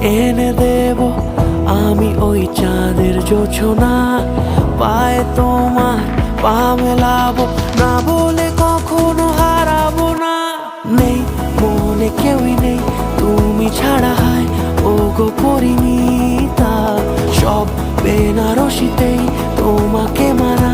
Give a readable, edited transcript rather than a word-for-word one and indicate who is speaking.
Speaker 1: এনে দেব আমি ওই চাঁদের জোছনা, পায়ে তোমার পা মেলাবো, না বলে কখনো হারাবো না। নেই মনে কেউই নেই তুমি ছাড়া, হায় ও গো পরিণীতা, সব বেনারসিতেই তোমাকে মানা।